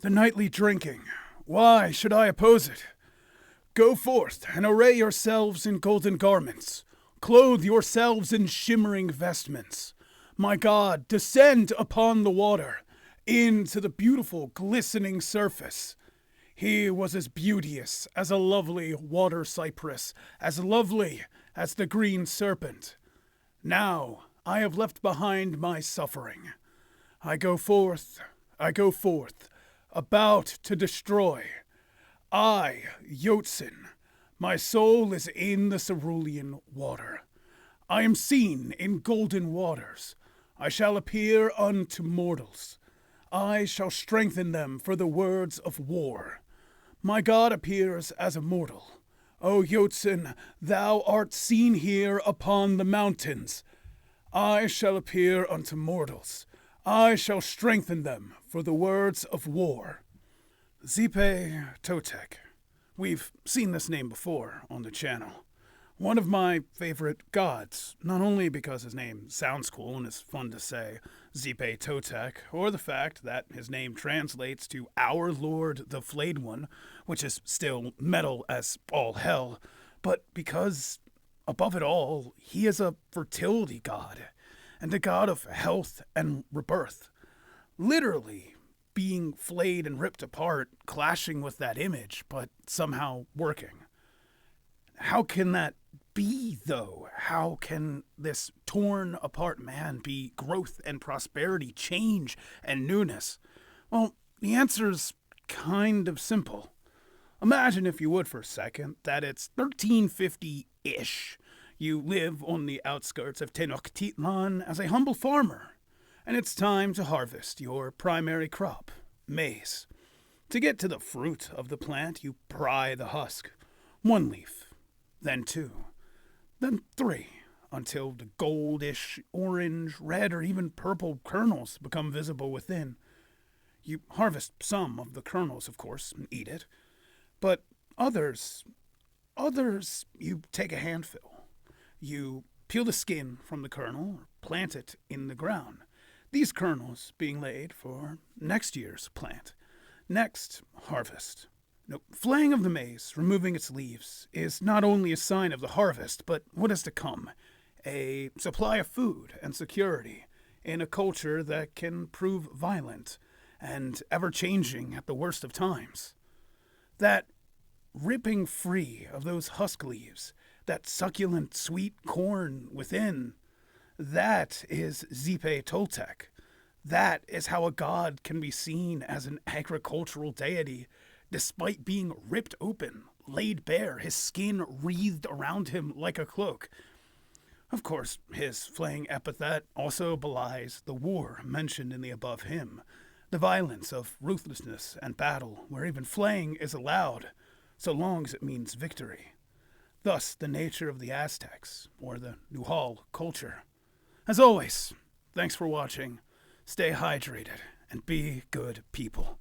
The nightly drinking. Why should I oppose it? Go forth and array yourselves in golden garments. Clothe yourselves in shimmering vestments. My God, descend upon the water, into the beautiful glistening surface. He was as beauteous as a lovely water cypress, as lovely as the green serpent. Now I have left behind my suffering. I go forth, about to destroy. I, Yotsin, my soul is in the cerulean water. I am seen in golden waters. I shall appear unto mortals. I shall strengthen them for the words of war. My God appears as a mortal. O Yotsin, thou art seen here upon the mountains. I shall appear unto mortals. I shall strengthen them for the words of war. Xipe Totec. We've seen this name before on the channel. One of my favorite gods, not only because his name sounds cool and is fun to say, Xipe Totec, or the fact that his name translates to Our Lord the Flayed One, which is still metal as all hell, but because, above it all, he is a fertility god, and a god of health and rebirth. Literally being flayed and ripped apart, clashing with that image, but somehow working. How can that be, though? How can this torn apart man be growth and prosperity, change and newness? Well, the answer's kind of simple. Imagine, if you would for a second, that it's 1350-ish. You live on the outskirts of Tenochtitlan as a humble farmer, and it's time to harvest your primary crop, maize. To get to the fruit of the plant, you pry the husk. One leaf, then two, then three, until the goldish, orange, red, or even purple kernels become visible within. You harvest some of the kernels, of course, and eat it. But others, you take a handful. You peel the skin from the kernel, or plant it in the ground. These kernels being laid for next year's plant, next harvest. Flaying of the maize, removing its leaves, is not only a sign of the harvest, but what is to come, a supply of food and security in a culture that can prove violent and ever-changing at the worst of times. That ripping free of those husk leaves, that succulent sweet corn within, that is Xipe Totec. That is how a god can be seen as an agricultural deity, despite being ripped open, laid bare, his skin wreathed around him like a cloak. Of course, his flaying epithet also belies the war mentioned in the above hymn, the violence of ruthlessness and battle, where even flaying is allowed, so long as it means victory. Thus, the nature of the Aztecs, or the Nujal culture. As always, thanks for watching. Stay hydrated and be good people.